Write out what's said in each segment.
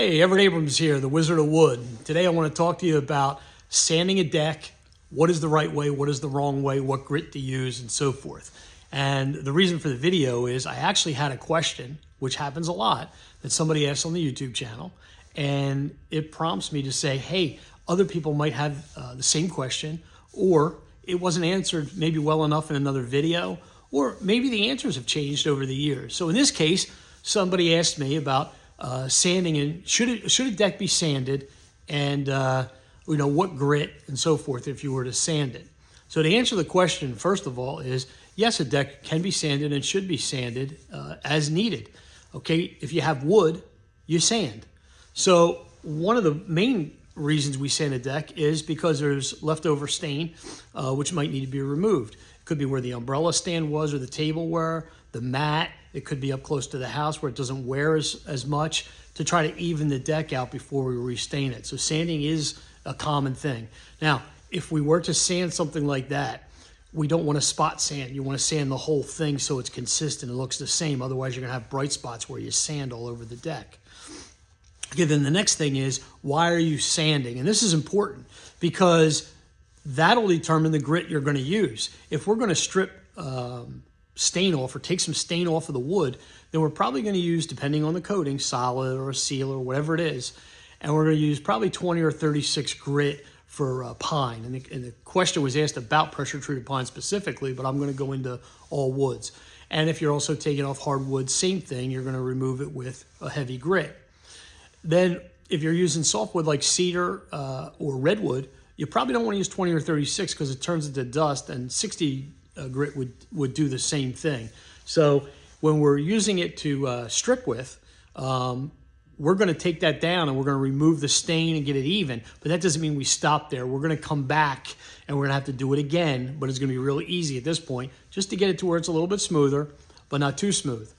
Hey, Everett Abrams here, the Wizard of Wood. Today I want to talk to you about sanding a deck. What is the right way? What is the wrong way? What grit to use and so forth. And the reason for the video is I actually had a question, which happens a lot, that somebody asked on the YouTube channel. And it prompts me to say, hey, other people might have the same question, or it wasn't answered maybe well enough in another video, or maybe the answers have changed over the years. So in this case, somebody asked me about sanding, and should a deck be sanded, and what grit and so forth if you were to sand it. So to answer the question, first of all, is yes, a deck can be sanded and should be sanded as needed. Okay, if you have wood, you sand. So one of the main reasons we sand a deck is because there's leftover stain, which might need to be removed. It could be where the umbrella stand was or the table were, the mat. It could be up close to the house where it doesn't wear as much, to try to even the deck out before we restain it. So sanding is a common thing. Now, if we were to sand something like that, we don't want to spot sand. You want to sand the whole thing so it's consistent. It looks the same. Otherwise, you're going to have bright spots where you sand all over the deck. Okay, then the next thing is, why are you sanding? And this is important because that'll determine the grit you're going to use. If we're going to strip stain off or take some stain off of the wood, then we're probably going to use, depending on the coating, solid or a seal or whatever it is, and we're going to use probably 20 or 36 grit for pine. And the question was asked about pressure-treated pine specifically, but I'm going to go into all woods. And if you're also taking off hardwood, same thing, you're going to remove it with a heavy grit. Then if you're using softwood like cedar or redwood, you probably don't want to use 20 or 36 because it turns into dust, and 60 grit would do the same thing. So when we're using it to strip with, we're going to take that down and we're going to remove the stain and get it even. But that doesn't mean we stop there. We're going to come back and we're going to have to do it again, but it's going to be really easy at this point just to get it to where it's a little bit smoother, but not too smooth.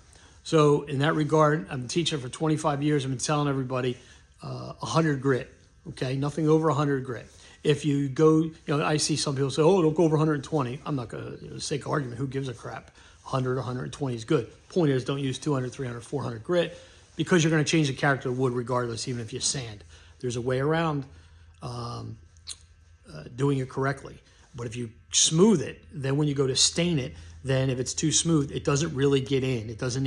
So in that regard, I'm teaching for 25 years. I've been telling everybody 100 grit, okay? Nothing over 100 grit. If you go, I see some people say, oh, don't go over 120. I'm not going to, for the sake of argument, who gives a crap? 100 or 120 is good. Point is, don't use 200, 300, 400 grit because you're going to change the character of wood regardless, even if you sand. There's a way around doing it correctly. But if you smooth it, then when you go to stain it, then if it's too smooth, it doesn't really get in. It doesn't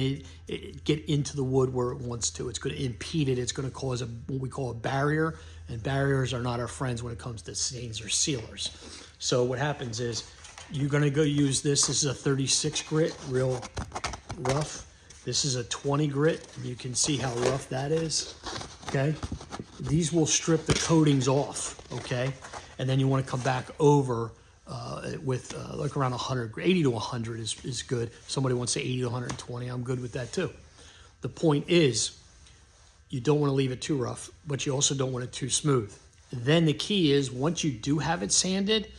get into the wood where it wants to. It's going to impede it. It's going to cause what we call a barrier, and barriers are not our friends when it comes to stains or sealers. So what happens is you're going to go use this. This is a 36 grit, real rough. This is a 20 grit. And you can see how rough that is, okay? These will strip the coatings off, okay? And then you want to come back over with like around 100, 80 to 100 is good. Somebody wants to say 80 to 120. I'm good with that too. The point is, you don't want to leave it too rough, but you also don't want it too smooth. Then the key is, once you do have it sanded,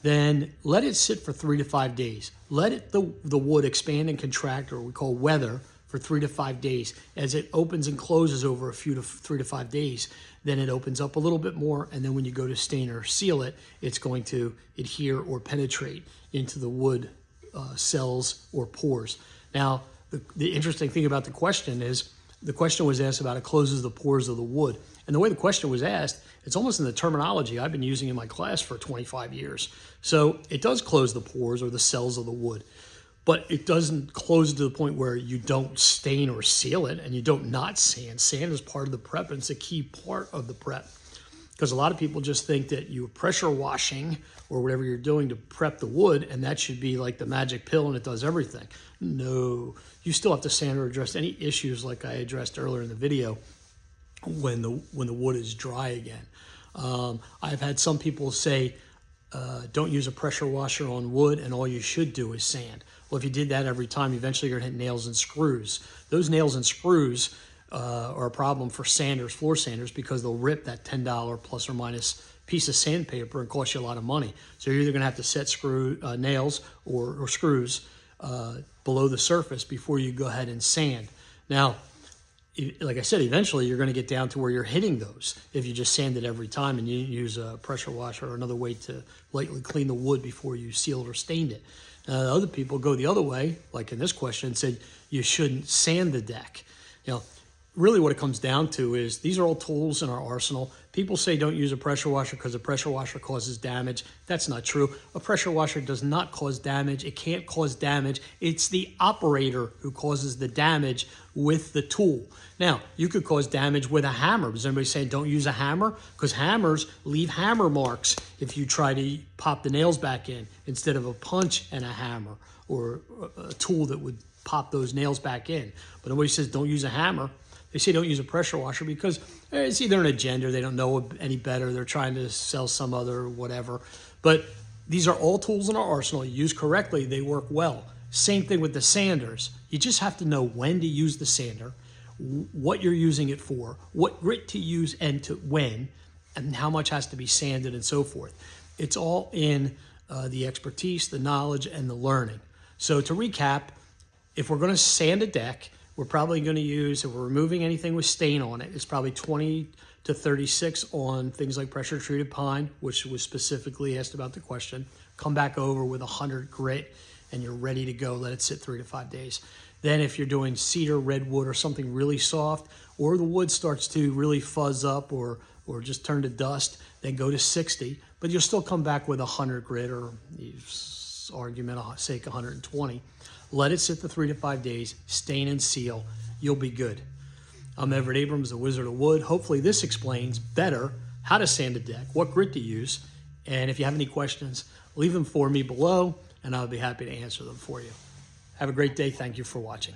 then let it sit for 3 to 5 days. Let the wood expand and contract, or what we call weather, for 3 to 5 days. As it opens and closes over 3 to 5 days, then it opens up a little bit more, and then when you go to stain or seal it, it's going to adhere or penetrate into the wood cells or pores. Now, the interesting thing about the question is, the question was asked about it closes the pores of the wood. And the way the question was asked, it's almost in the terminology I've been using in my class for 25 years. So it does close the pores or the cells of the wood, but it doesn't close to the point where you don't stain or seal it, and you don't not sand. Sand is part of the prep, and it's a key part of the prep. Because a lot of people just think that you're pressure washing or whatever you're doing to prep the wood, and that should be like the magic pill and it does everything. No, you still have to sand or address any issues like I addressed earlier in the video when the wood is dry again. I've had some people say, don't use a pressure washer on wood, and all you should do is sand. Well, if you did that every time, eventually you're going to hit nails and screws. Those nails and screws are a problem for sanders, floor sanders, because they'll rip that $10 plus or minus piece of sandpaper and cost you a lot of money. So you're either going to have to set nails or screws below the surface before you go ahead and sand. Now, like I said, eventually you're going to get down to where you're hitting those if you just sand it every time and you didn't use a pressure washer or another way to lightly clean the wood before you sealed or stained it. Other people go the other way, like in this question, and said you shouldn't sand the deck. really what it comes down to is these are all tools in our arsenal. People say don't use a pressure washer because a pressure washer causes damage. That's not true. A pressure washer does not cause damage. It can't cause damage. It's the operator who causes the damage with the tool. Now, you could cause damage with a hammer. Is anybody saying don't use a hammer? Because hammers leave hammer marks if you try to pop the nails back in instead of a punch and a hammer or a tool that would pop those nails back in. But nobody says don't use a hammer. They say don't use a pressure washer because it's either an agenda, they don't know any better, they're trying to sell some other whatever. But these are all tools in our arsenal. You use correctly, they work well. Same thing with the sanders. You just have to know when to use the sander, what you're using it for, what grit to use and to when, and how much has to be sanded and so forth. It's all in the expertise, the knowledge, and the learning. So to recap, if we're going to sand a deck, we're probably going to use, if we're removing anything with stain on it, it's probably 20 to 36 on things like pressure treated pine, which was specifically asked about the question. Come back over with 100 grit and you're ready to go. Let it sit 3 to 5 days. Then if you're doing cedar, redwood, or something really soft, or the wood starts to really fuzz up or just turn to dust, then go to 60, but you'll still come back with 100 grit or argument sake 120. Let it sit the 3 to 5 days, stain and seal. You'll be good. I'm Everett Abrams, the Wizard of Wood. Hopefully this explains better how to sand a deck, what grit to use, and if you have any questions, leave them for me below, and I'll be happy to answer them for you. Have a great day. Thank you for watching.